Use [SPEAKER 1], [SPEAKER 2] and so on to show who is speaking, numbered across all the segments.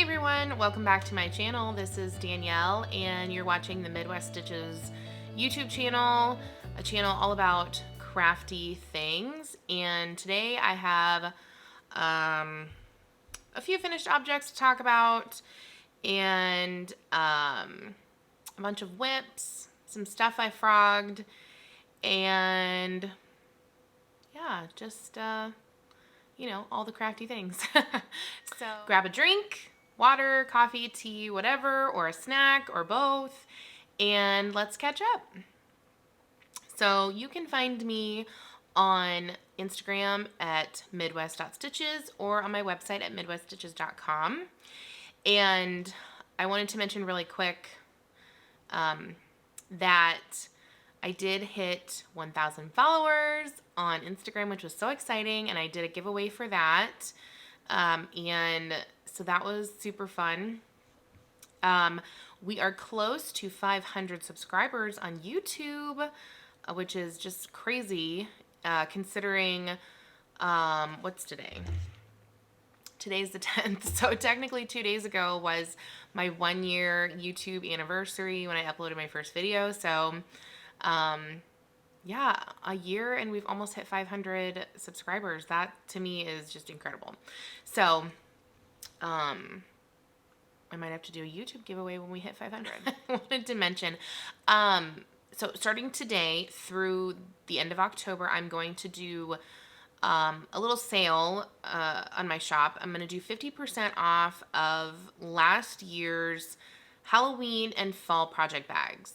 [SPEAKER 1] everyone, welcome back to my channel. This is Danielle and you're watching the Midwest Stitches YouTube channel, a channel all about crafty things. And today I have a few finished objects to talk about and a bunch of WIPs, some stuff I frogged, and yeah, just you know, all the crafty things. So grab a drink, water, coffee, tea, whatever, or a snack, or both, and let's catch up. So you can find me on Instagram at midwest.stitches or on my website at midweststitches.com. And I wanted to mention really quick that I did hit 1,000 followers on Instagram, which was so exciting, and I did a giveaway for that. And so that was super fun. We are close to 500 subscribers on YouTube, which is just crazy, considering, what's today? Today's the 10th, so technically 2 days ago was my 1-year YouTube anniversary when I uploaded my first video. So, yeah, a year and we've almost hit 500 subscribers. That to me is just incredible. So, I might have to do a YouTube giveaway when we hit 500. I wanted to mention, so starting today through the end of October, I'm going to do a little sale on my shop. I'm going to do 50% off of last year's Halloween and fall project bags.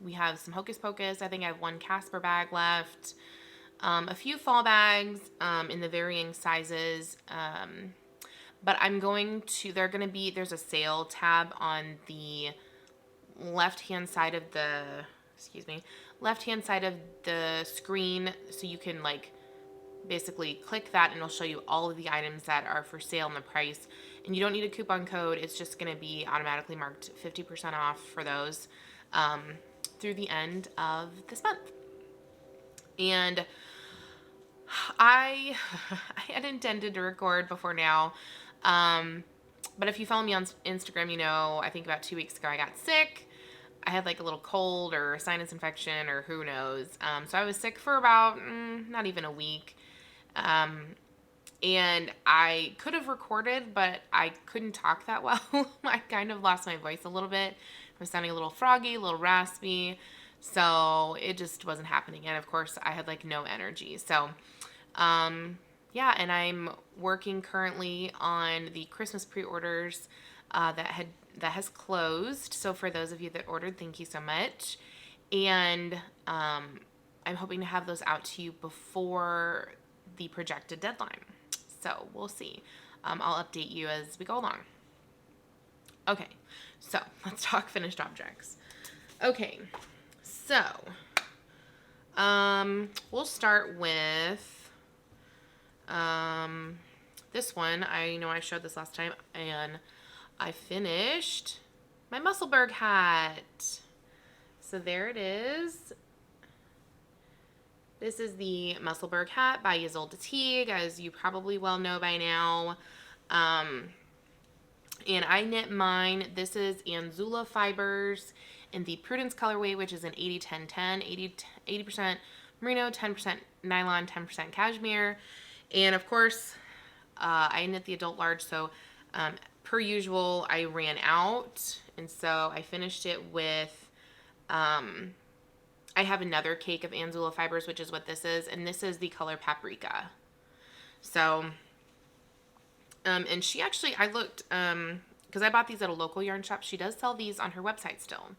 [SPEAKER 1] We have some Hocus Pocus. I think I have one Casper bag left. A few fall bags in the varying sizes. But I'm going to, there's a sale tab on the left-hand side of the, left-hand side of the screen. So you can like basically click that and it'll show you all of the items that are for sale and the price. And you don't need a coupon code. It's just going to be automatically marked 50% off for those through the end of this month. And I had intended to record before now. But if you follow me on Instagram, you know, I think about 2 weeks ago I got sick. I had like a little cold or a sinus infection or who knows. So I was sick for about not even a week. And I could have recorded, but I couldn't talk that well. I kind of lost my voice a little bit. I was sounding a little froggy, a little raspy. So it just wasn't happening. And of course I had like no energy. So, yeah, and I'm working currently on the Christmas pre-orders that has closed. So for those of you that ordered, thank you so much. And I'm hoping to have those out to you before the projected deadline. So we'll see. I'll update you as we go along. Okay, so let's talk finished objects. Okay, so we'll start with this one. I know I showed this last time, and I finished my Musselberg hat. So there it is. This is the Musselberg Hat by Isolde Teague, as you probably well know by now. And I knit mine. This is Anzula fibers in the Prudence colorway, which is an 80-10-10, 80% merino, 10% nylon, 10% cashmere. And of course, I knit the adult large, so per usual, I ran out, and so I finished it with, I have another cake of Anzula fibers, which is what this is, and this is the color Paprika. So, and she actually, I looked, because I bought these at a local yarn shop. She does sell these on her website still.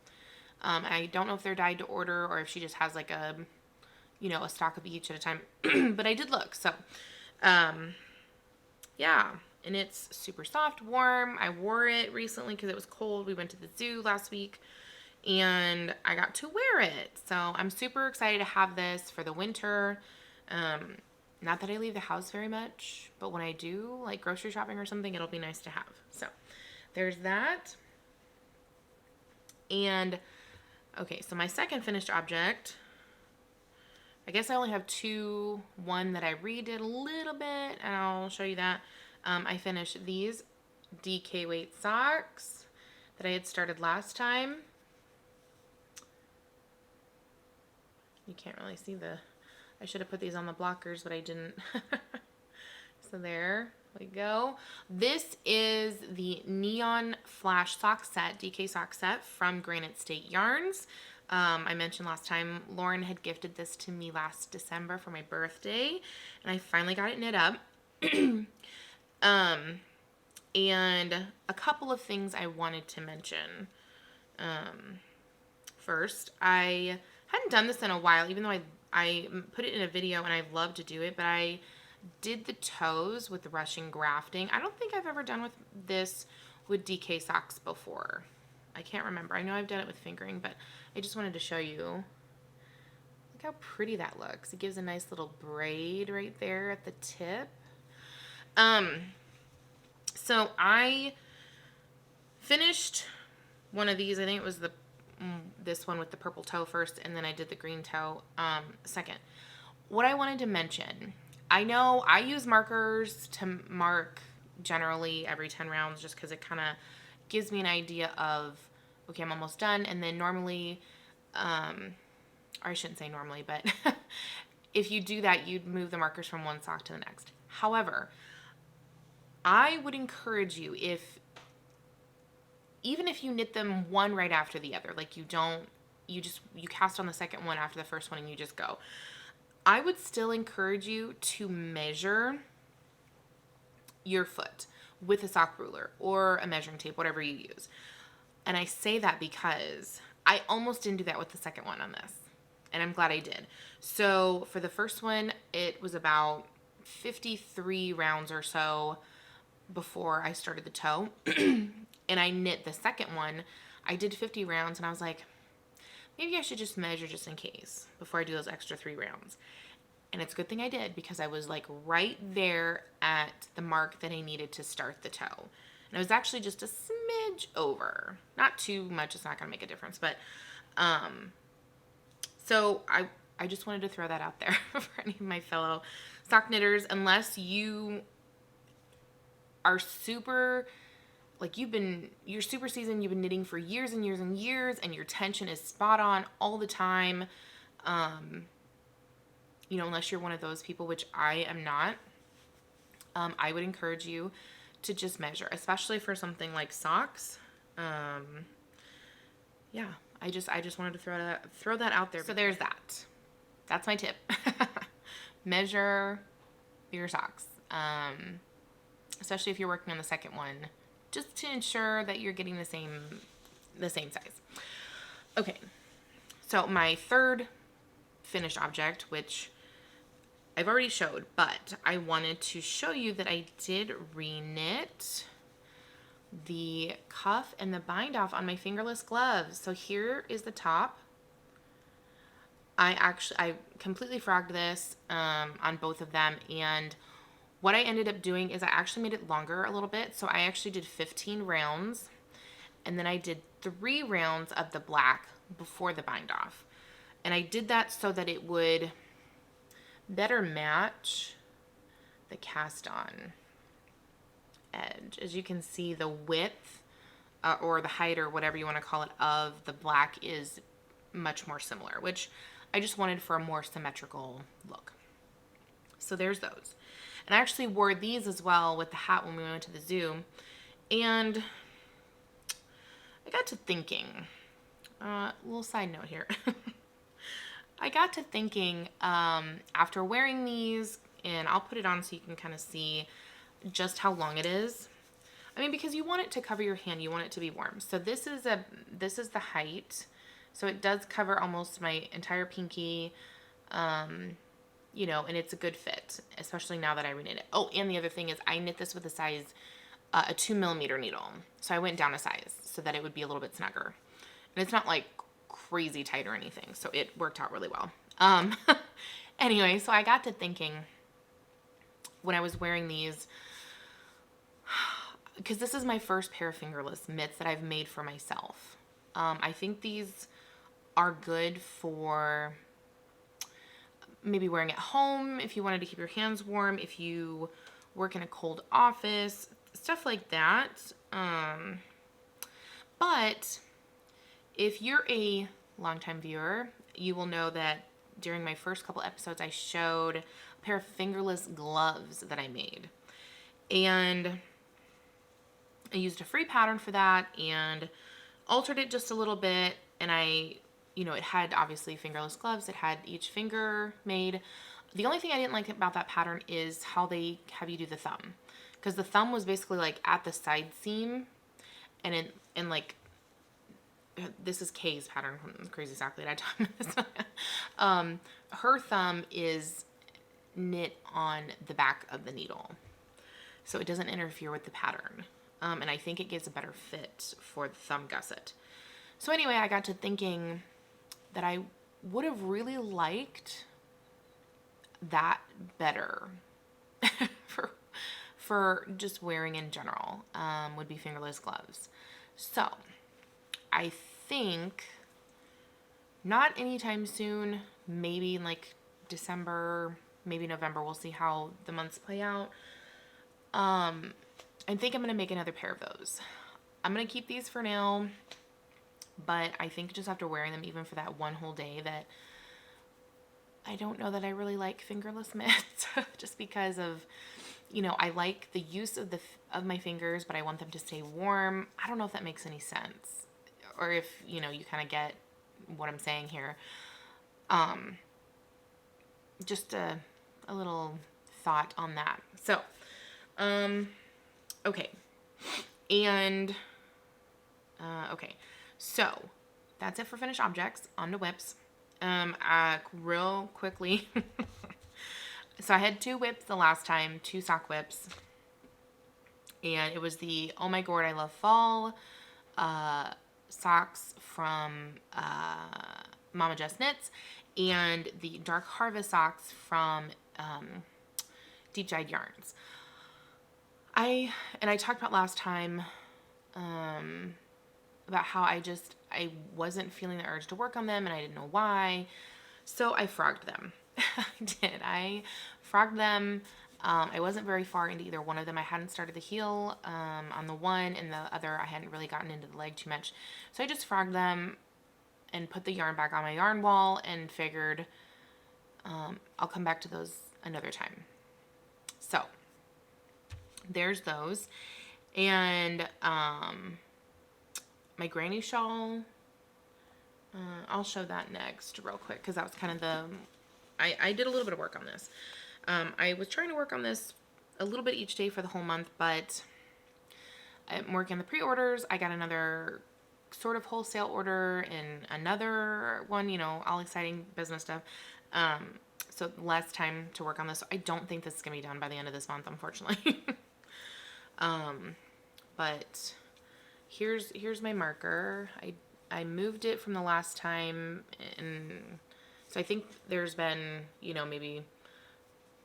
[SPEAKER 1] I don't know if they're dyed to order or if she just has like a, you know, a stock of each at a time, but I did look, so, yeah, and it's super soft, warm. I wore it recently because it was cold. We went to the zoo last week, and I got to wear it. So I'm super excited to have this for the winter. Not that I leave the house very much, but when I do, like grocery shopping or something, it'll be nice to have. So there's that. And, okay, so my second finished object, I guess I only have two. One that I redid a little bit, and I'll show you that. I finished these DK weight socks that I had started last time. You can't really see I should have put these on the blockers, but I didn't. So there we go. This is the Neon Flash sock set, DK sock set from Granite State Yarns. I mentioned last time Lauren had gifted this to me last December for my birthday, and I finally got it knit up. And a couple of things I wanted to mention. First, I hadn't done this in a while, even though I put it in a video and I love to do it, but I did the toes with the Russian grafting. I don't think I've ever done this with DK socks before. I can't remember. I know I've done it with fingering, but I just wanted to show you. Look how pretty that looks. It gives a nice little braid right there at the tip. So I finished one of these. I think it was this one with the purple toe first, and then I did the green toe second. What I wanted to mention, I know I use markers to mark generally every 10 rounds just because it kind of gives me an idea of, okay, I'm almost done. And then normally, or I shouldn't say normally, but if you do that, you'd move the markers from one sock to the next. However, I would encourage you, even if you knit them one right after the other, like you cast on the second one after the first one and you just go, I would still encourage you to measure your foot with a sock ruler or a measuring tape, whatever you use. And I say that because I almost didn't do that with the second one on this, and I'm glad I did. So for the first one, it was about 53 rounds or so before I started the toe. And I knit the second one. I did 50 rounds, and I was like, maybe I should just measure just in case before I do those extra 3 rounds. And it's a good thing I did, because I was like right there at the mark that I needed to start the toe. And it was actually just a smidge over. Not too much, it's not gonna make a difference, but so I just wanted to throw that out there for any of my fellow sock knitters. Unless you are super, like you're super seasoned, you've been knitting for years and years and years, and your tension is spot on all the time. You know, unless you're one of those people, which I am not, I would encourage you to just measure, especially for something like socks. Yeah, I just wanted to throw that out there. So there's that. That's my tip. Measure your socks. Especially if you're working on the second one, just to ensure that you're getting the same size. Okay, so my third finished object, which I've already showed, but I wanted to show you that I did re-knit the cuff and the bind off on my fingerless gloves. So here is the top. I completely frogged this on both of them, and what I ended up doing is I actually made it longer a little bit. So I actually did 15 rounds, and then I did 3 rounds of the black before the bind off. And I did that so that it would better match the cast on edge. As you can see, the width or the height or whatever you want to call it of the black is much more similar, which I just wanted for a more symmetrical look. So there's those. And I actually wore these as well with the hat when we went to the zoo. And I got to thinking, little side note here. I got to thinking after wearing these, and I'll put it on so you can kind of see just how long it is. I mean, because you want it to cover your hand, you want it to be warm. So this is the height. So it does cover almost my entire pinky. You know, and it's a good fit, especially now that I reknit it. Oh, and the other thing is I knit this with a 2mm needle. So I went down a size so that it would be a little bit snugger. And it's not like crazy tight or anything, so it worked out really well. Anyway, so I got to thinking when I was wearing these, because this is my first pair of fingerless mitts that I've made for myself. I think these are good for maybe wearing at home if you wanted to keep your hands warm, if you work in a cold office, stuff like that. But if you're a longtime viewer, you will know that during my first couple episodes, I showed a pair of fingerless gloves that I made. And I used a free pattern for that and altered it just a little bit. And it had obviously fingerless gloves. It had each finger made. The only thing I didn't like about that pattern is how they have you do the thumb. Because the thumb was basically like at the side seam. And like, this is Kay's pattern from Crazy Sock Lady. I taught this. Her thumb is knit on the back of the needle, so it doesn't interfere with the pattern. And I think it gives a better fit for the thumb gusset. So anyway, I got to thinking that I would have really liked that better for just wearing in general, would be fingerless gloves. So I think not anytime soon, maybe in like December, maybe November. We'll see how the months play out. I think I'm going to make another pair of those. I'm going to keep these for now, but I think just after wearing them, even for that one whole day, that I don't know that I really like fingerless mitts just because of, I like the use of my fingers, but I want them to stay warm. I don't know if that makes any sense, or if, you kind of get what I'm saying here. Just a little thought on that. So, okay. And, okay. So, that's it for finished objects. On to WIPs. Real quickly. So I had 2 WIPs the last time, 2 sock WIPs. And it was the Oh My Gourd I Love Fall socks from Mama Jess Knits, and the Dark Harvest socks from Deep Dyed Yarns. I talked about last time about how I wasn't feeling the urge to work on them, and I didn't know why. So I frogged them. I frogged them. I wasn't very far into either one of them. I hadn't started the heel on the one, and the other I hadn't really gotten into the leg too much. So I just frogged them and put the yarn back on my yarn wall and figured I'll come back to those another time. So there's those. And my granny shawl, I'll show that next real quick, because that was kind of I did a little bit of work on this. I was trying to work on this a little bit each day for the whole month, but I'm working on the pre-orders. I got another sort of wholesale order and another one, all exciting business stuff. So less time to work on this. I don't think this is going to be done by the end of this month, unfortunately. But here's my marker. I moved it from the last time, and so I think there's been, maybe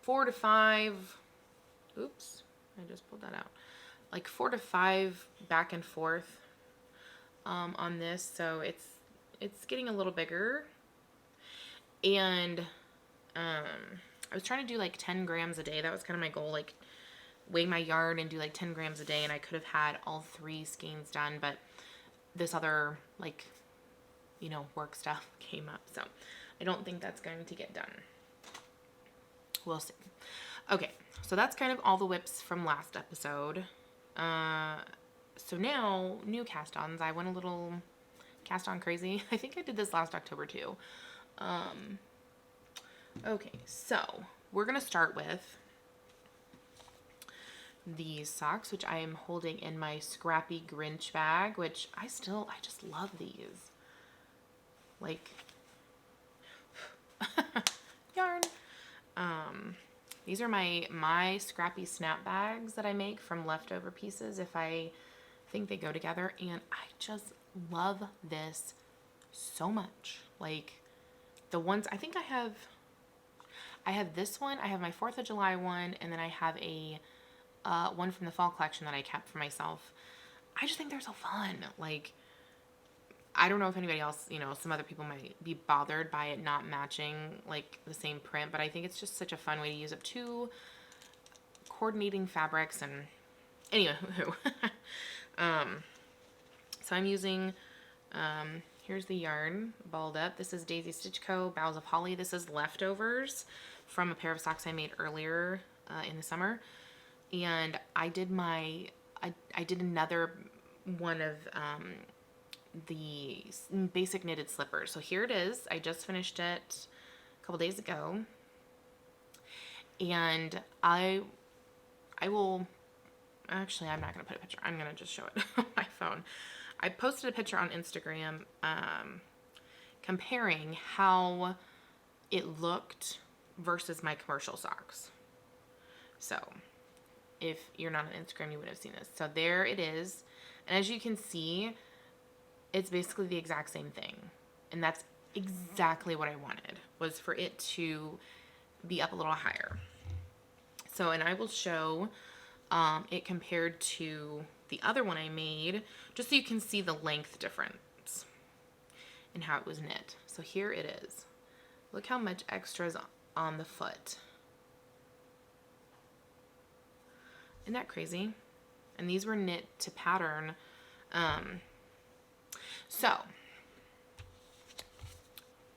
[SPEAKER 1] 4 to 5, oops, I just pulled that out, like 4 to 5 back and forth on this. So it's getting a little bigger. And I was trying to do like 10 grams a day. That was kind of my goal, like weigh my yarn and do like 10 grams a day, and I could have had all 3 skeins done, but this other work stuff came up, so I don't think that's going to get done. We'll see. Okay, so that's kind of all the WIPs from last episode. So now, new cast-ons. I went a little cast-on crazy. I think I did this last October too. Okay, so we're going to start with these socks, which I am holding in my Scrappy Grinch bag, which I just love these. Like, yarn. These are my Scrappy snap bags that I make from leftover pieces if I think they go together, and I just love this so much. Like, the ones, I think I have this one, I have my 4th of July one, and then I have a one from the fall collection that I kept for myself. I just think they're so fun. Like, I don't know if anybody else, some other people might be bothered by it not matching like the same print, but I think it's just such a fun way to use up 2 coordinating fabrics, and Anyway, so I'm using, here's the yarn, balled up. This is Daisy Stitch Co. Boughs of Holly. This is leftovers from a pair of socks I made earlier in the summer. And I did I did another one of the basic knitted slippers. So here it is. I just finished it a couple days ago. And I will, actually, I'm not going to put a picture. I'm going to just show it on my phone. I posted a picture on Instagram comparing how it looked versus my commercial socks. So if you're not on Instagram, you would have seen this. So there it is. And as you can see, it's basically the exact same thing. And that's exactly what I wanted, was for it to be up a little higher. So, and I will show it compared to the other one I made, just so you can see the length difference and how it was knit. So here it is. Look how much extra is on the foot. Isn't that crazy? And these were knit to pattern. So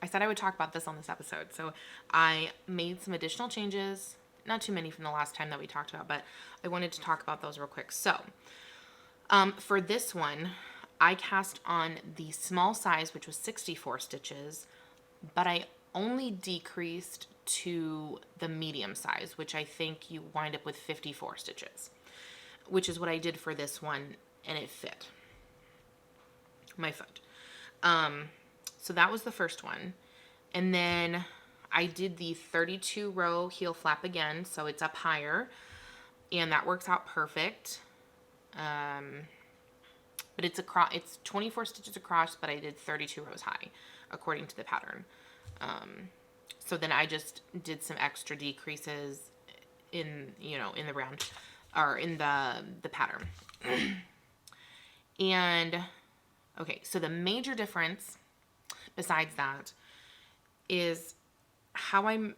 [SPEAKER 1] I said I would talk about this on this episode. So I made some additional changes, not too many from the last time that we talked about, but I wanted to talk about those real quick. So for this one, I cast on the small size, which was 64 stitches, but I only decreased to the medium size, which I think you wind up with 54 stitches, which is what I did for this one, and it fit my foot. So that was the first one. And then I did the 32 row heel flap again, so it's up higher, and that works out perfect. But it's 24 stitches across, but I did 32 rows high according to the pattern. So then I just did some extra decreases in the round, or in the pattern. And okay, so the major difference besides that is how I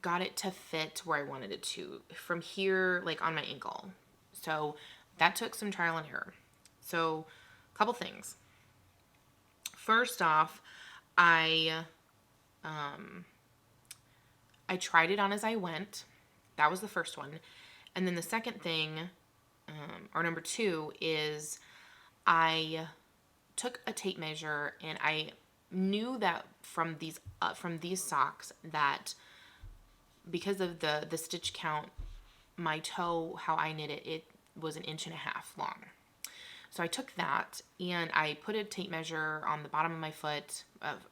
[SPEAKER 1] got it to fit where I wanted it to from here, like on my ankle. So that took some trial and error. So a couple things. First off, I tried it on as I went. That was the first one. And then the second thing, or number two, is I took a tape measure, and I knew that from these socks that because of the stitch count, my toe, how I knit it, it was 1.5 inches long. So I took that and I put a tape measure on the bottom of my foot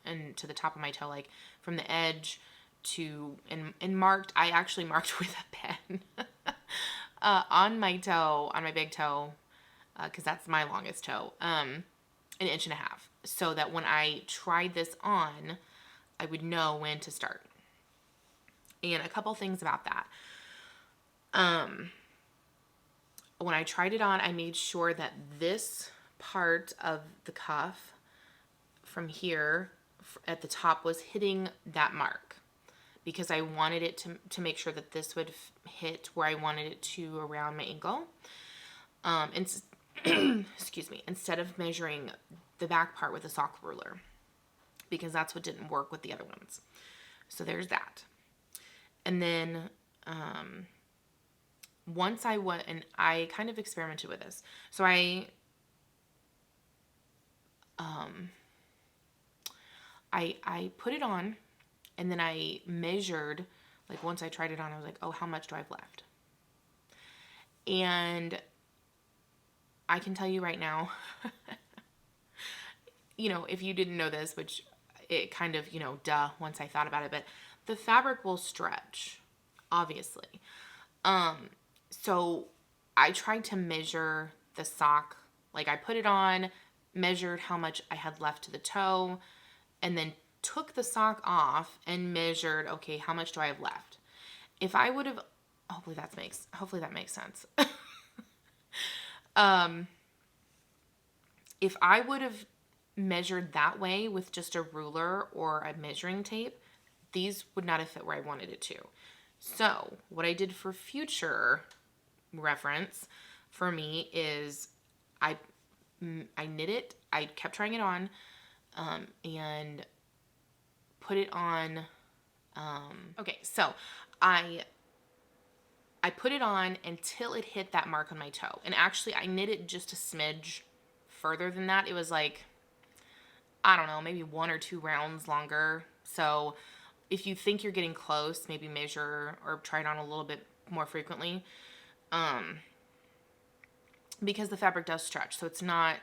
[SPEAKER 1] and to the top of my toe, like from the edge to, and marked, I actually marked with a pen on my toe, on my big toe, because that's my longest toe, 1.5 inches, so that when I tried this on, I would know when to start. And a couple things about that. When I tried it on, I made sure that this part of the cuff from here at the top was hitting that mark, because I wanted it to make sure that this would hit where I wanted it to around my ankle. And excuse me, instead of measuring the back part with a sock ruler, because that's what didn't work with the other ones. So there's that. And then once I went, and I kind of experimented with this. So I put it on, and then I measured, like once I tried it on, I was like, oh, how much do I have left? And I can tell you right now, if you didn't know this, which it kind of, duh, once I thought about it, but the fabric will stretch, obviously. So I tried to measure the sock, like I put it on, measured how much I had left to the toe, and then took the sock off and measured, okay, how much do I have left? If I would have, hopefully that makes sense. If I would have measured that way with just a ruler or a measuring tape, these would not have fit where I wanted it to. So what I did for future reference, for me is I knit it. I kept trying it on, and put it on. Okay, so I put it on until it hit that mark on my toe. And actually, I knit it just a smidge further than that. It was like, I don't know, maybe 1 or 2 rounds longer. So if you think you're getting close, maybe measure or try it on a little bit more frequently. Because the fabric does stretch. So it's not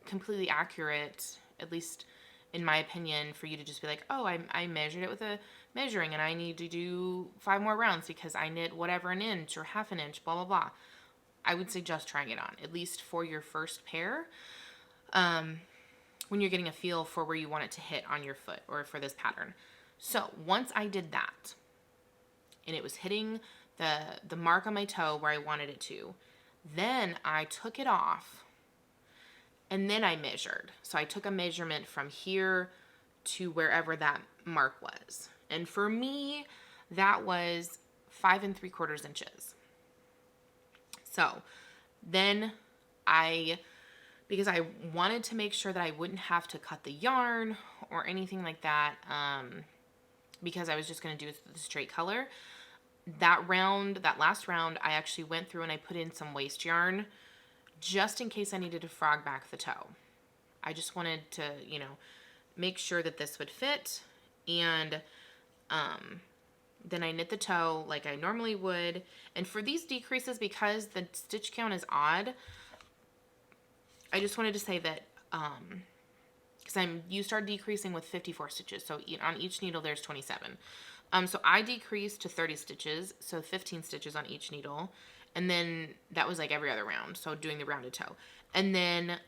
[SPEAKER 1] completely accurate, at least in my opinion, for you to just be like, oh, I measured it with a measuring and I need to do 5 more rounds because I knit whatever an inch or half an inch, blah, blah, blah. I would suggest trying it on, at least for your first pair, when you're getting a feel for where you want it to hit on your foot or for this pattern. So once I did that and it was hitting the mark on my toe where I wanted it to, then I took it off and then I measured. So I took a measurement from here to wherever that mark was. And for me, that was 5 3/4 inches. So then because I wanted to make sure that I wouldn't have to cut the yarn or anything like that, because I was just going to do the straight color. That last round, I actually went through and I put in some waste yarn just in case I needed to frog back the toe. I just wanted to, make sure that this would fit. And then I knit the toe like I normally would. And for these decreases, because the stitch count is odd, I just wanted to say that, because you start decreasing with 54 stitches. So on each needle, there's 27. So I decreased to 30 stitches, so 15 stitches on each needle. And then that was like every other round, so doing the rounded toe. And then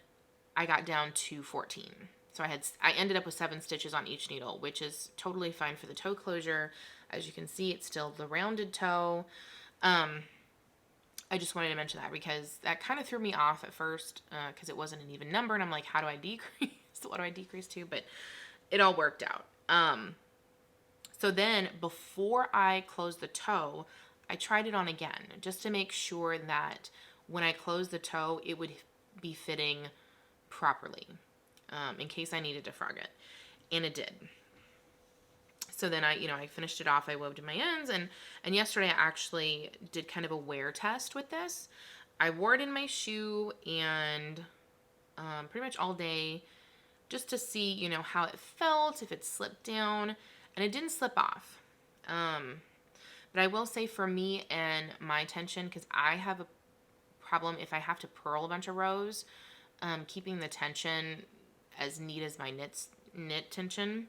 [SPEAKER 1] I got down to 14. So I ended up with 7 stitches on each needle, which is totally fine for the toe closure. As you can see, it's still the rounded toe. I just wanted to mention that because that kind of threw me off at first, because it wasn't an even number. And I'm like, how do I decrease? What do I decrease to? But it all worked out. So then before I closed the toe, I tried it on again just to make sure that when I closed the toe, it would be fitting properly, in case I needed to frog it. And it did. So then I finished it off. I wove to my ends, and yesterday I actually did kind of a wear test with this. I wore it in my shoe and pretty much all day just to see, how it felt, if it slipped down, and it didn't slip off. But I will say for me and my tension, because I have a problem if I have to purl a bunch of rows, keeping the tension as neat as my knit tension.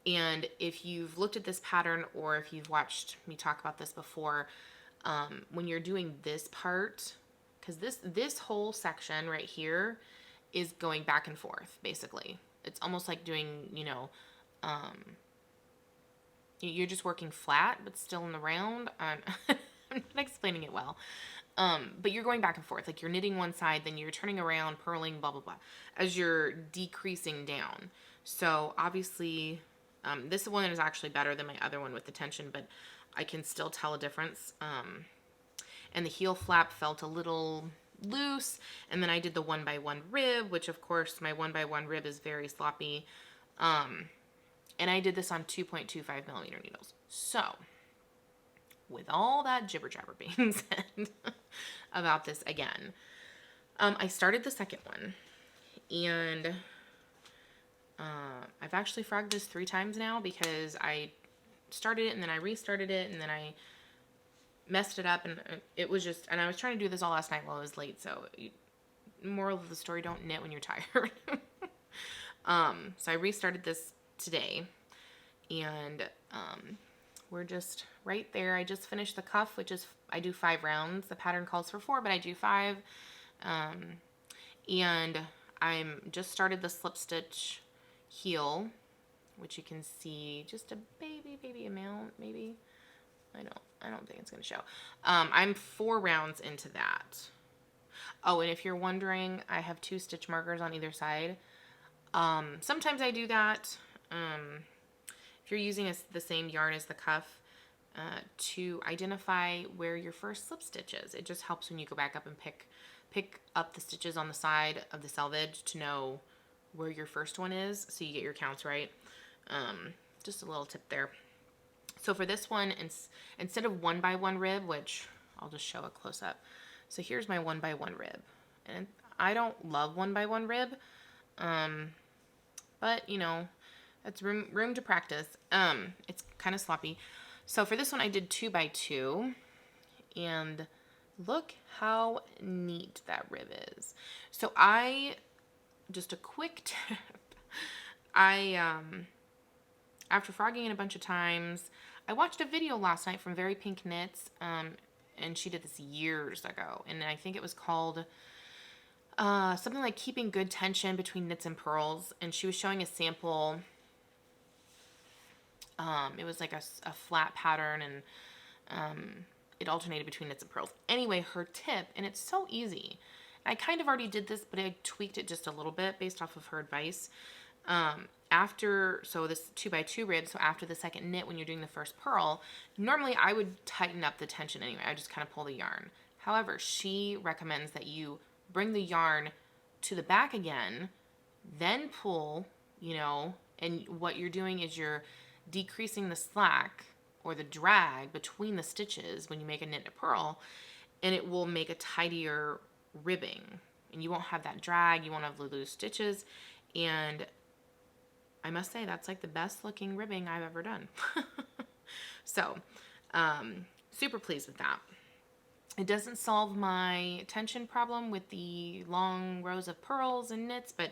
[SPEAKER 1] And if you've looked at this pattern or if you've watched me talk about this before, when you're doing this part, because this whole section right here is going back and forth, basically. It's almost like doing, you're just working flat, but still in the round. I'm not explaining it well. But you're going back and forth. Like you're knitting one side, then you're turning around, purling, blah, blah, blah, as you're decreasing down. So obviously, this one is actually better than my other one with the tension, but I can still tell a difference. And the heel flap felt a little loose. And then I did the 1x1 rib, which of course my 1x1 rib is very sloppy. And I did this on 2.25 millimeter needles. So, with all that jibber jabber being said about this again, I started the second one, and I've actually frogged this 3 times now because I started it and then I restarted it and then I messed it up, and it was just, and I was trying to do this all last night while I was late, so moral of the story, don't knit when you're tired. So I restarted this today, and we're just right there. I just finished the cuff, which is, I do 5 rounds. The pattern calls for 4, but I do 5. And I'm just started the slip stitch heel, which you can see just a baby amount, maybe. I don't think it's going to show. I'm 4 rounds into that. Oh, and if you're wondering, I have 2 stitch markers on either side. Sometimes I do that. If you're using the same yarn as the cuff, to identify where your first slip stitch is. It just helps when you go back up and pick up the stitches on the side of the selvage to know where your first one is, so you get your counts right. Just a little tip there. So for this one, instead of 1x1 rib, which I'll just show a close up. So here's my 1x1 rib, and I don't love 1x1 rib, but you know, it's room to practice. It's kind of sloppy. So for this one, I did 2x2, and look how neat that rib is. So just a quick tip, after frogging it a bunch of times, I watched a video last night from Very Pink Knits, and she did this years ago, and I think it was called something like Keeping Good Tension Between Knits and Purls, and she was showing a sample. It was like a flat pattern, and it alternated between knits and purls. Anyway, her tip, and it's so easy. I kind of already did this, but I tweaked it just a little bit based off of her advice. So this 2x2 rib, so after the second knit, when you're doing the first purl, normally I would tighten up the tension anyway. I just kind of pull the yarn. However, she recommends that you bring the yarn to the back again, then pull, you know, and what you're doing is you're decreasing the slack or the drag between the stitches when you make a knit and a purl, and it will make a tidier ribbing, and you won't have that drag, you won't have the loose stitches, and I must say that's like the best looking ribbing I've ever done. So super pleased with that. It doesn't solve my tension problem with the long rows of purls and knits, but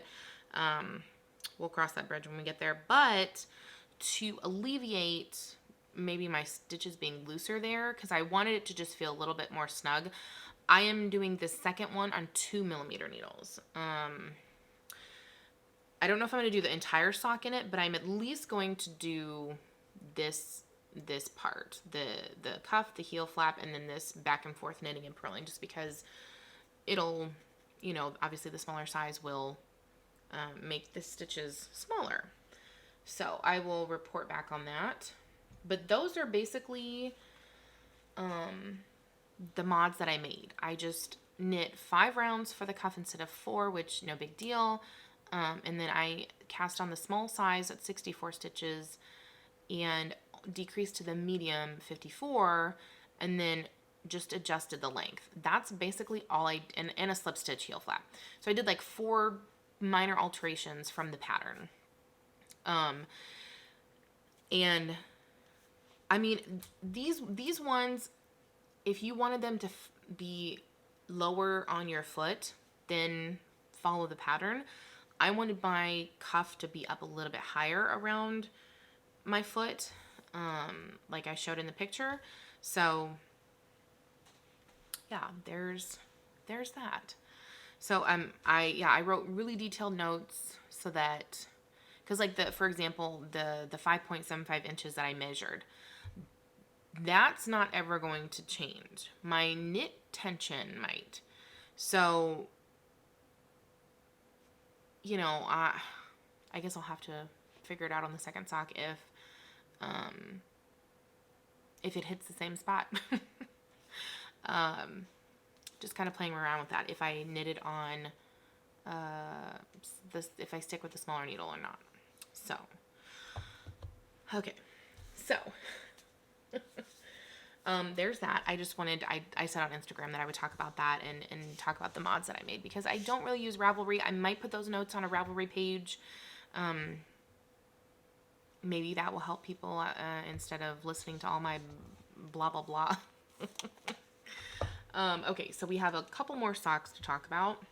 [SPEAKER 1] we'll cross that bridge when we get there. But to alleviate maybe my stitches being looser there, because I wanted it to just feel a little bit more snug, I am doing this second one on 2mm needles. I don't know if I'm going to do the entire sock in it, but I'm at least going to do this part, the cuff, the heel flap, and then this back and forth knitting and purling, just because it'll, you know, obviously the smaller size will make the stitches smaller. So I will report back on that. But those are basically the mods that I made. I just knit 5 rounds for the cuff instead of 4, which no big deal. And then I cast on the small size at 64 stitches and decreased to the medium 54, and then just adjusted the length. That's basically all and a slip stitch heel flap. So I did like 4 minor alterations from the pattern. And I mean, these ones, if you wanted them to be lower on your foot, then follow the pattern. I wanted my cuff to be up a little bit higher around my foot, like I showed in the picture. So yeah, there's that. So I wrote really detailed notes so that, because like for example, the 5.75 inches that I measured, that's not ever going to change. My knit tension might. So, you know, I guess I'll have to figure it out on the second sock if it hits the same spot. Just kind of playing around with that. If I knit it on, if I stick with the smaller needle or not. So, okay. So, there's that. I just wanted, I said on Instagram that I would talk about that and talk about the mods that I made, because I don't really use Ravelry. I might put those notes on a Ravelry page. Maybe that will help people instead of listening to all my blah, blah, blah. Okay, so we have a couple more socks to talk about.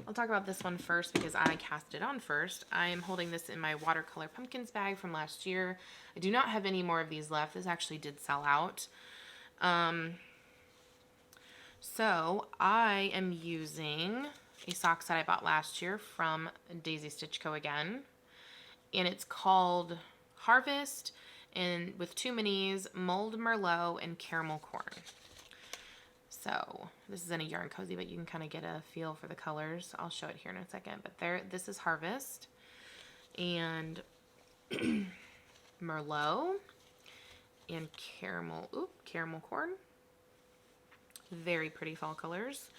[SPEAKER 1] I'll talk about this one first because I cast it on first. I am holding this in my watercolor pumpkins bag from last year. I do not have any more of these left. This actually did sell out. So I am using a sock set I bought last year from Daisy Stitch Co. again. And it's called Harvest, and with 2 minis, Mulled Merlot and Caramel Corn. So this is in a yarn cozy, but you can kind of get a feel for the colors. I'll show it here in a second. But this is Harvest and Merlot. and caramel corn. Very pretty fall colors.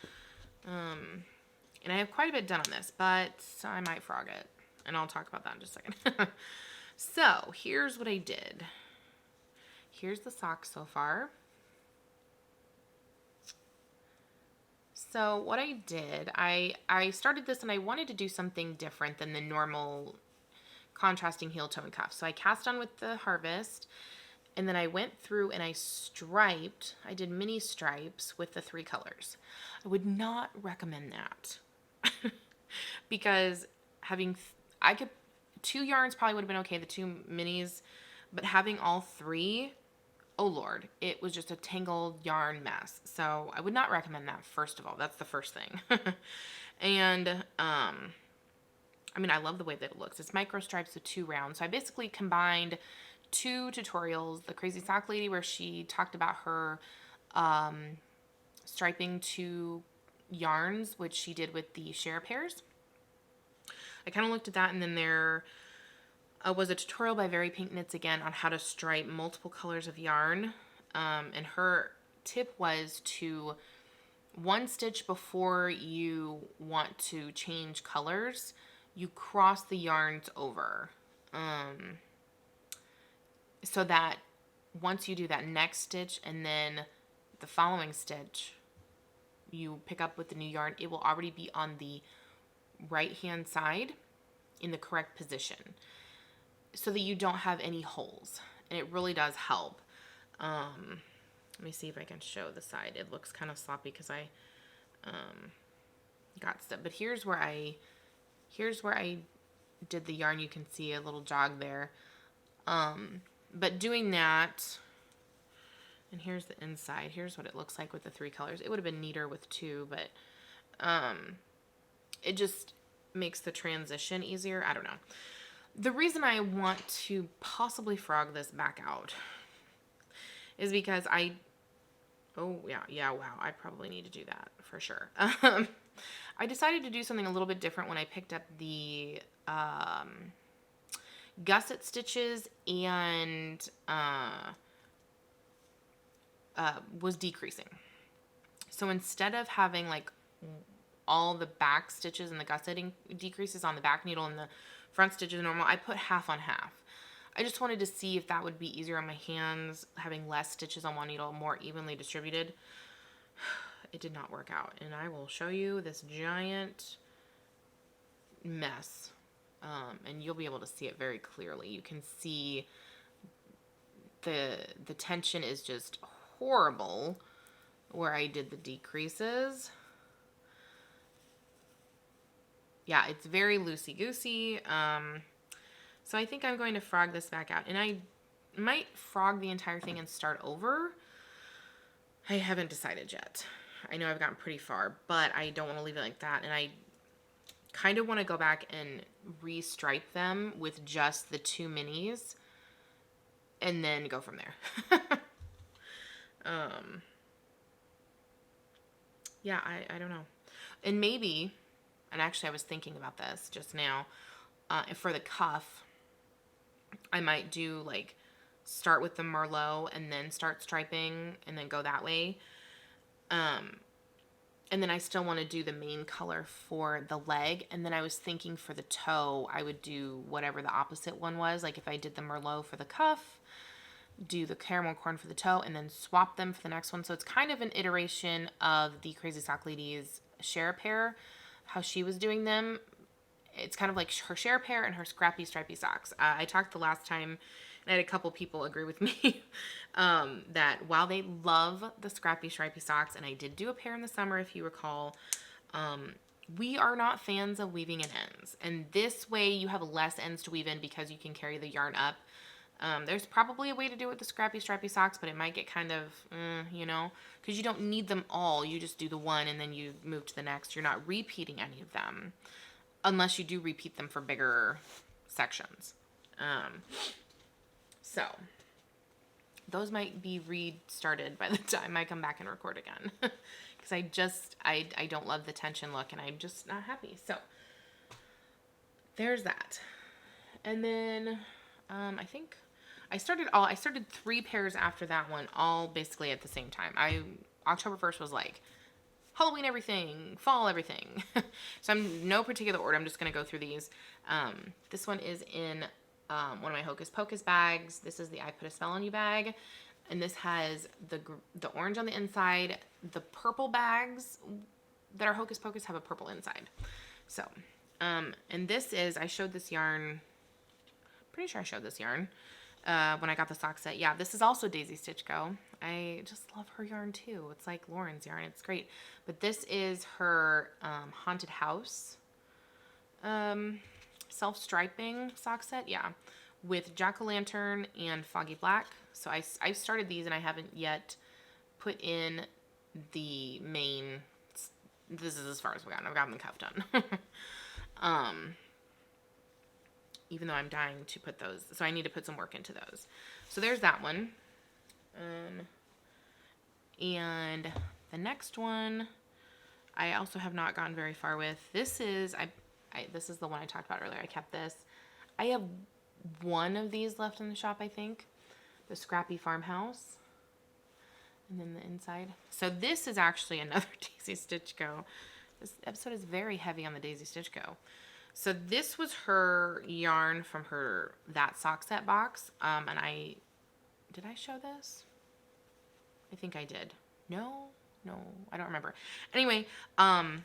[SPEAKER 1] And I have quite a bit done on this, but I might frog it. And I'll talk about that in just a second. So, here's what I did. Here's the socks so far. So, what I did, I started this and I wanted to do something different than the normal contrasting heel toe and cuff. So, I cast on with the Harvest, and then I went through and I did mini stripes with the 3 colors. I would not recommend that. Because I could, 2 yarns probably would have been okay, the 2 minis, but having all 3, oh Lord, it was just a tangled yarn mess. So I would not recommend that, first of all. That's the first thing. And, I mean, I love the way that it looks. It's micro stripes with 2 rounds. So I basically combined 2 tutorials. The Crazy Sock Lady, where she talked about her striping 2 yarns, which she did with the share pairs. I kind of looked at that, and then there was a tutorial by Very Pink Knits again on how to stripe multiple colors of yarn. And her tip was to 1 stitch before you want to change colors, you cross the yarns over. So that once you do that next stitch and then the following stitch, you pick up with the new yarn, it will already be on the right hand side in the correct position so that you don't have any holes. And it really does help. Let me see if I can show the side. It looks kind of sloppy because I got stuff. But here's where I did the yarn. You can see a little jog there. But doing that, and here's the inside. Here's what it looks like with the 3 colors. It would have been neater with 2, but it just makes the transition easier. I don't know. The reason I want to possibly frog this back out is because wow, I probably need to do that for sure. I decided to do something a little bit different when I picked up the gusset stitches and was decreasing. So instead of having like all the back stitches and the gusseting decreases on the back needle and the front stitches normal, I put half on half. I just wanted to see if that would be easier on my hands, having less stitches on one needle, more evenly distributed. It did not work out, and I will show you this giant mess, and you'll be able to see it very clearly. You can see the tension is just horrible where I did the decreases. Yeah, it's very loosey-goosey. So I think I'm going to frog this back out. And I might frog the entire thing and start over. I haven't decided yet. I know I've gotten pretty far, but I don't want to leave it like that. And I kind of want to go back and restripe them with just the 2 minis and then go from there. Yeah, I don't know. And maybe, and actually I was thinking about this just now, for the cuff, I might do like start with the Merlot and then start striping and then go that way. And then I still want to do the main color for the leg. And then I was thinking for the toe, I would do whatever the opposite one was. Like if I did the Merlot for the cuff, do the caramel corn for the toe, and then swap them for the next one. So it's kind of an iteration of the Crazy Sock Lady's share pair, how she was doing them. It's kind of like her share pair and her scrappy stripy socks. I talked the last time, and I had a couple people agree with me that while they love the scrappy stripy socks, and I did do a pair in the summer if you recall, we are not fans of weaving in ends. And this way you have less ends to weave in because you can carry the yarn up. There's probably a way to do it with the scrappy stripy socks, but it might get kind of, because you don't need them all. You just do the one and then you move to the next. You're not repeating any of them unless you do repeat them for bigger sections. So those might be restarted by the time I come back and record again because I don't love the tension look and I'm just not happy. So there's that. And then I think I started 3 pairs after that one, all basically at the same time. October 1st was like Halloween everything, fall everything. So I'm no particular order. I'm just going to go through these. This one is in one of my Hocus Pocus bags. This is the I Put a Spell on You bag. And this has the orange on the inside. The purple bags that are Hocus Pocus have a purple inside. So, and this is, I showed this yarn, pretty sure I showed this yarn when I got the sock set. Yeah, this is also Daisy Stitch Go. I just love her yarn too. It's like Lauren's yarn. It's great. But this is her Haunted House self-striping sock set. Yeah, with Jack-o'-lantern and Foggy Black. So I started these and I haven't yet put in the main. This is as far as we got. I've gotten the cuff done. Even though I'm dying to put those. So I need to put some work into those. So there's that one. And the next one, I also have not gotten very far with. This is, this is the one I talked about earlier. I kept this. I have one of these left in the shop, I think. The Scrappy Farmhouse. And then the inside. So this is actually another Daisy Stitch Go. This episode is very heavy on the Daisy Stitch Go. So this was her yarn from that sock set box. And did I show this? I think I did. No, I don't remember. Anyway, I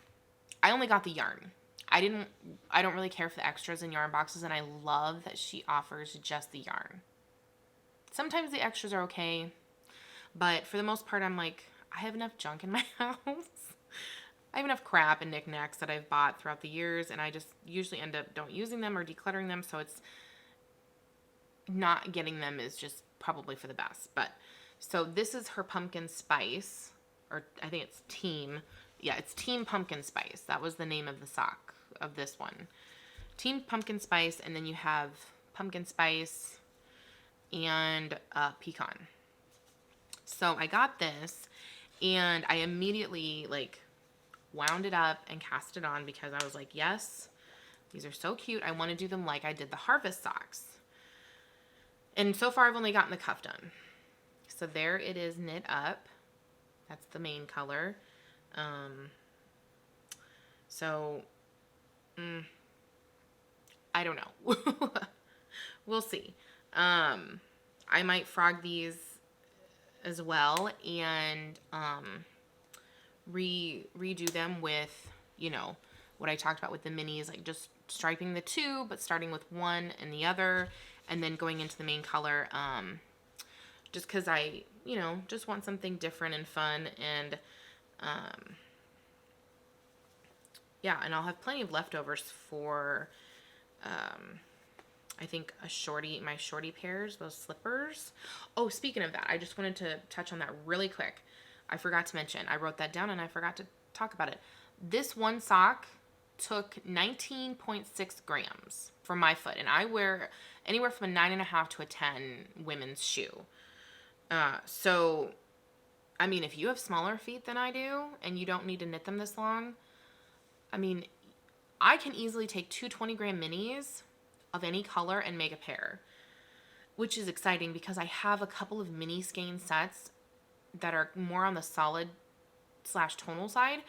[SPEAKER 1] only got the yarn. I don't really care for the extras in yarn boxes, and I love that she offers just the yarn. Sometimes the extras are okay, but for the most part, I'm like, I have enough junk in my house. I have enough crap and knickknacks that I've bought throughout the years, and I just usually end up don't using them or decluttering them, so it's not getting them is just probably for the best. But so this is her pumpkin spice, or I think it's Team. Yeah, it's Team Pumpkin Spice. That was the name of the sock of this one. Team Pumpkin Spice, and then you have pumpkin spice and pecan. So I got this, and I immediately wound it up and cast it on because I was like, yes, these are so cute. I want to do them like I did the Harvest socks. And so far I've only gotten the cuff done. So there it is knit up. That's the main color. I don't know. We'll see. I might frog these as well and redo them with, what I talked about with the minis, like just striping the two, but starting with one and the other, and then going into the main color, just because I, just want something different and fun, and yeah, and I'll have plenty of leftovers for, I think my Shortie pairs, those slippers. Oh, speaking of that, I just wanted to touch on that really quick. I forgot to mention, I wrote that down and I forgot to talk about it. This one sock took 19.6 grams for my foot, and I wear anywhere from a 9.5 to a 10 women's shoe. So, I mean, if you have smaller feet than I do and you don't need to knit them this long, I mean, I can easily take two 20-gram minis of any color and make a pair, which is exciting because I have a couple of mini skein sets that are more on the solid / tonal side.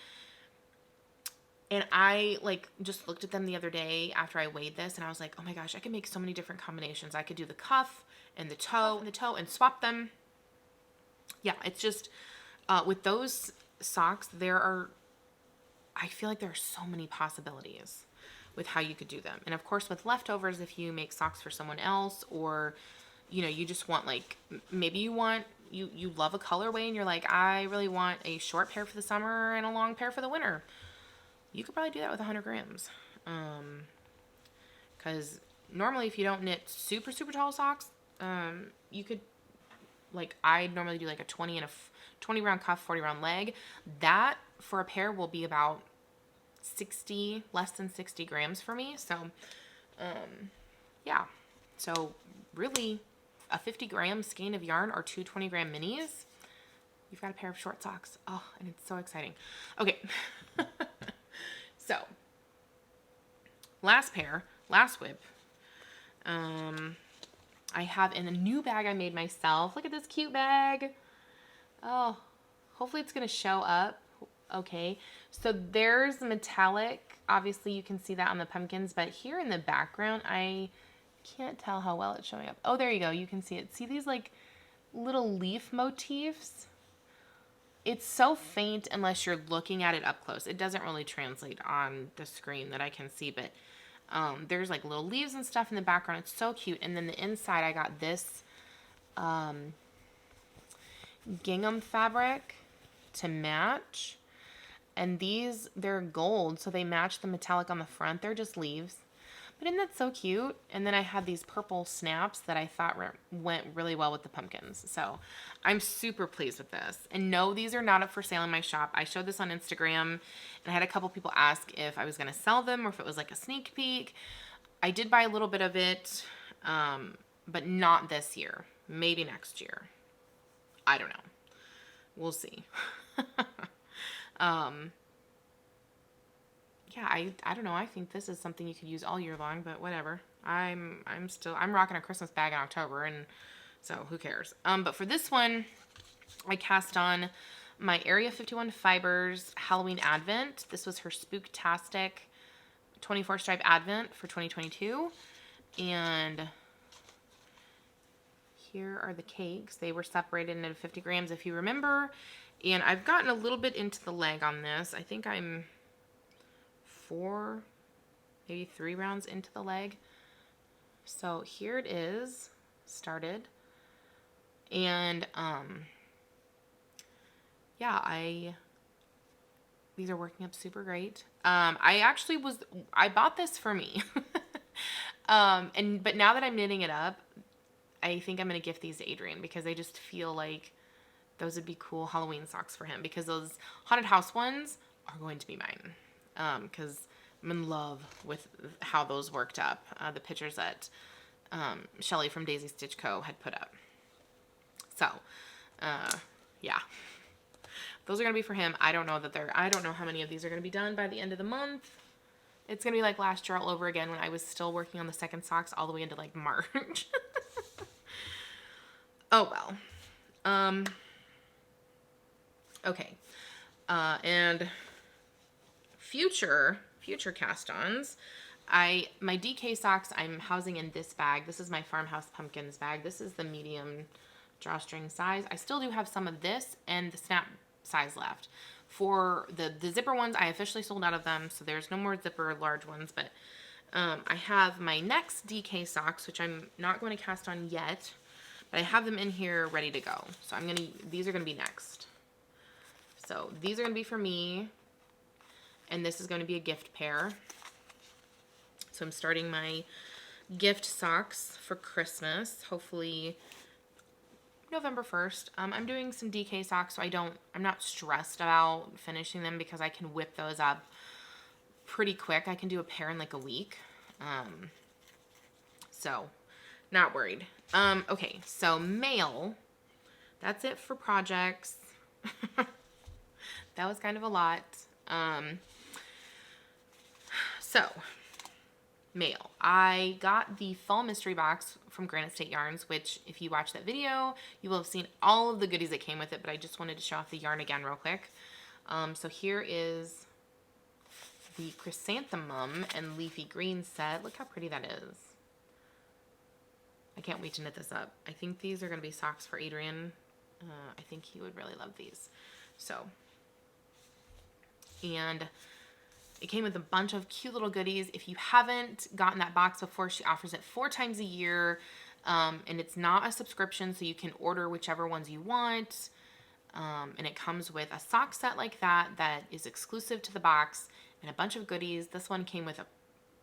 [SPEAKER 1] And I just looked at them the other day after I weighed this, and I was like, oh my gosh, I could make so many different combinations. I could do the cuff and the toe and swap them. Yeah, it's just, with those socks, I feel like there are so many possibilities with how you could do them. And of course, with leftovers, if you make socks for someone else, or, you just want maybe you love a colorway and you're like, I really want a short pair for the summer and a long pair for the winter. You could probably do that with 100 grams. Because normally if you don't knit super, super tall socks, you could, I normally do a 20 and a 20 round cuff, 40 round leg. That for a pair will be about less than 60 grams for me. So, yeah. So really a 50-gram skein of yarn or two 20-gram minis, you've got a pair of short socks. Oh, and it's so exciting. Okay. So, last WIP. I have in a new bag I made myself. Look at this cute bag. Oh, hopefully it's going to show up. Okay, so there's metallic. Obviously you can see that on the pumpkins, but here in the background, I can't tell how well it's showing up. Oh, there you go. You can see it. See these like little leaf motifs? It's so faint unless you're looking at it up close. It doesn't really translate on the screen that I can see, but there's like little leaves and stuff in the background. It's so cute. And then the inside, I got this gingham fabric to match. And these, they're gold, so they match the metallic on the front. They're just leaves. But isn't that so cute? And then I had these purple snaps that I thought went really well with the pumpkins. So I'm super pleased with this. And no, these are not up for sale in my shop. I showed this on Instagram, and I had a couple people ask if I was going to sell them or if it was like a sneak peek. I did buy a little bit of it, but not this year. Maybe next year. I don't know. We'll see. Yeah, I don't know. I think this is something you could use all year long, but whatever. I'm rocking a Christmas bag in October, and so who cares? But for this one, I cast on my Area 51 Fibers Halloween Advent. This was her Spooktastic 24 stripe Advent for 2022. And here are the cakes. They were separated into 50 grams, if you remember. And I've gotten a little bit into the leg on this. I think I'm 4, maybe 3 rounds into the leg. So here it is, started. And yeah, these are working up super great. I bought this for me. But now that I'm knitting it up, I think I'm going to gift these to Adrian because I just feel like those would be cool Halloween socks for him, because those haunted house ones are going to be mine. Because I'm in love with how those worked up. The pictures that Shelly from Daisy Stitch Co. had put up. So, yeah. Those are going to be for him. I don't know how many of these are going to be done by the end of the month. It's going to be like last year all over again when I was still working on the second socks all the way into like March. Oh, well. Okay. And future cast-ons, my DK socks I'm housing in this bag. This is my Farmhouse Pumpkins bag. This is the medium drawstring size. I still do have some of this and the snap size left. For the zipper ones, I officially sold out of them, so there's no more zipper large ones, but I have my next DK socks, which I'm not going to cast on yet, but I have them in here ready to go. So these are going to be next. So these are going to be for me, and this is going to be a gift pair. So I'm starting my gift socks for Christmas, hopefully November 1st. I'm doing some DK socks, so I'm not stressed about finishing them because I can whip those up pretty quick. I can do a pair in like a week. So not worried. Okay, so mail. That's it for projects. That was kind of a lot. So mail. I got the fall mystery box from Granite State Yarns, which if you watch that video, you will have seen all of the goodies that came with it, but I just wanted to show off the yarn again real quick. So here is the chrysanthemum and leafy green set. Look how pretty that is. I can't wait to knit this up. I think these are going to be socks for Adrian. I think he would really love these. So, and it came with a bunch of cute little goodies. If you haven't gotten that box before, she offers it 4 times a year. And it's not a subscription, so you can order whichever ones you want. And it comes with a sock set like that is exclusive to the box and a bunch of goodies. This one came with a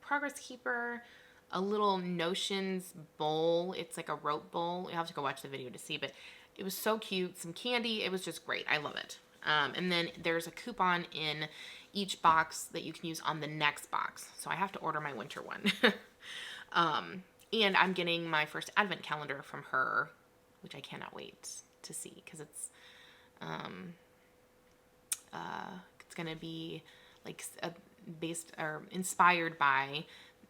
[SPEAKER 1] progress keeper, a little Notions bowl. It's like a rope bowl. You'll have to go watch the video to see, but it was so cute. Some candy. It was just great. I love it. And then there's a coupon in each box that you can use on the next box. So I have to order my winter one. And I'm getting my first advent calendar from her, which I cannot wait to see because it's going to be like based or inspired by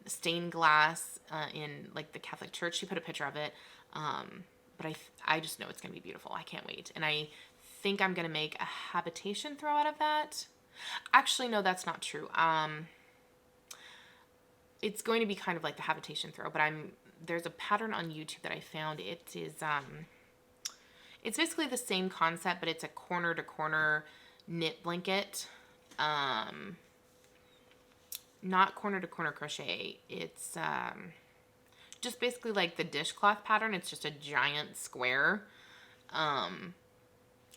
[SPEAKER 1] stained glass in like the Catholic Church. She put a picture of it. But I just know it's going to be beautiful. I can't wait. And I think I'm going to make a habitation throw out of that. Actually, no, that's not true. It's going to be kind of like the habitation throw, but there's a pattern on YouTube that I found. It is, it's basically the same concept, but it's a corner to corner knit blanket. Not corner to corner crochet. It's, just basically like the dishcloth pattern. It's just a giant square. And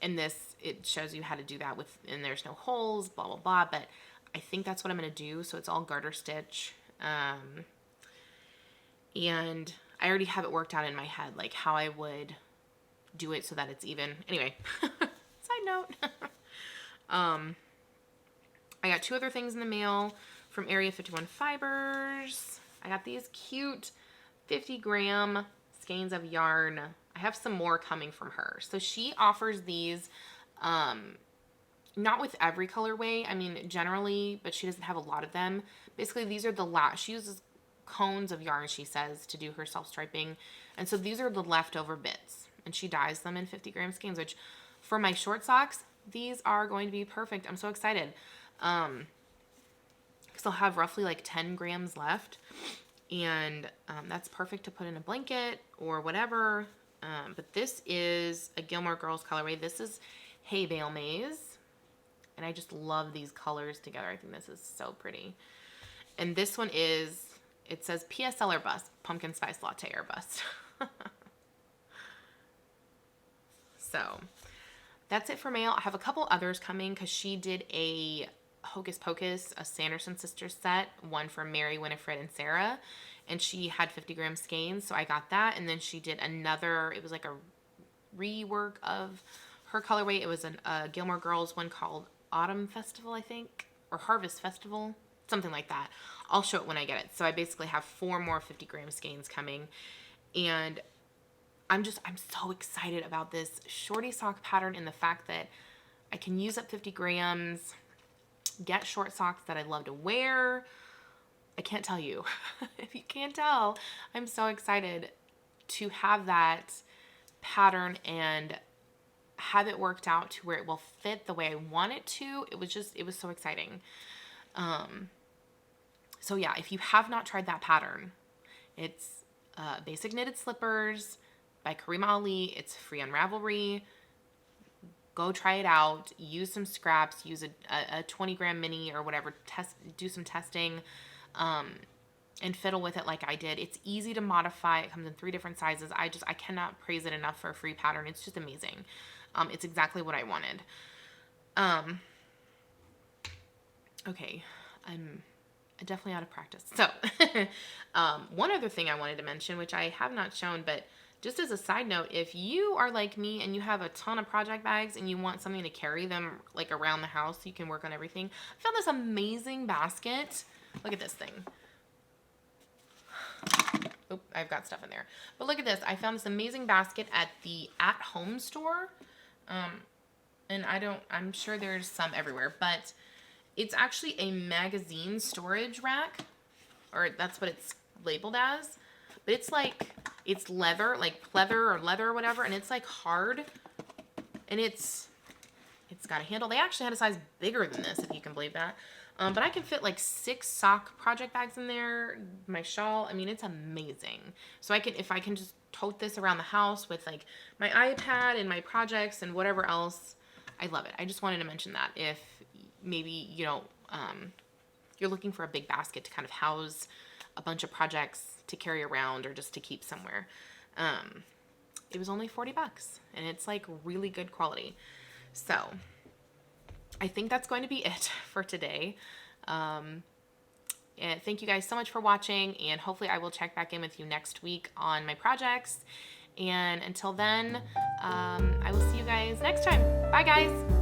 [SPEAKER 1] it shows you how to do that and there's no holes, blah, blah, blah. But I think that's what I'm going to do. So it's all garter stitch. And I already have it worked out in my head, like how I would do it so that it's even. Anyway, side note. I got 2 other things in the mail from Area 51 Fibers. I got these cute 50-gram skeins of yarn. I have some more coming from her. So she offers these, not with every colorway. I mean, generally, but she doesn't have a lot of them. Basically, these are the last. She uses cones of yarn, she says, to do her self-striping. And so these are the leftover bits. And she dyes them in 50-gram skeins, which for my short socks, these are going to be perfect. I'm so excited. Because I'll have roughly like 10 grams left. And that's perfect to put in a blanket or whatever. But this is a Gilmore Girls colorway. This is Hay Bale Maze. And I just love these colors together. I think this is so pretty. And this one is, it says PSL or bust, pumpkin spice latte or bust. So that's it for mail. I have a couple others coming because she did a Hocus Pocus, a Sanderson Sisters set, one for Mary, Winifred, and Sarah. And she had 50-gram skeins, so I got that. And then she did another, it was like a rework of her colorway. It was a Gilmore Girls one called Autumn Festival, I think, or Harvest Festival, something like that. I'll show it when I get it. So I basically have 4 more 50-gram skeins coming. And I'm so excited about this Shortie sock pattern and the fact that I can use up 50 grams, get short socks that I love to wear. I can't tell you. If you can't tell, I'm so excited to have that pattern and have it worked out to where it will fit the way I want it to. It was so exciting. So yeah, if you have not tried that pattern, it's Basic Knitted Slippers by Karima Ali. It's free on Ravelry. Go try it out. Use some scraps. Use a 20-gram mini or whatever. Do some testing. And fiddle with it like I did. It's easy to modify. It comes in 3 different sizes. I cannot praise it enough for a free pattern. It's just amazing. It's exactly what I wanted. Okay, I'm definitely out of practice. So, one other thing I wanted to mention, which I have not shown, but just as a side note, if you are like me and you have a ton of project bags and you want something to carry them like around the house so you can work on everything, I found this amazing basket. Look at this thing. Oh, I've got stuff in there. But look at this. I found this amazing basket at the At Home store. And I'm sure there's some everywhere, but it's actually a magazine storage rack, or that's what it's labeled as. But it's like, it's leather, like pleather or leather or whatever, and it's like hard, and it's got a handle. They actually had a size bigger than this, if you can believe that. But I can fit like 6 sock project bags in there, my shawl. I mean, it's amazing. So if I can just tote this around the house with like my iPad and my projects and whatever else, I love it. I just wanted to mention that if maybe, you're looking for a big basket to kind of house a bunch of projects to carry around or just to keep somewhere. It was only $40 and it's like really good quality. So I think that's going to be it for today. And thank you guys so much for watching, and hopefully I will check back in with you next week on my projects. And until then, I will see you guys next time. Bye guys.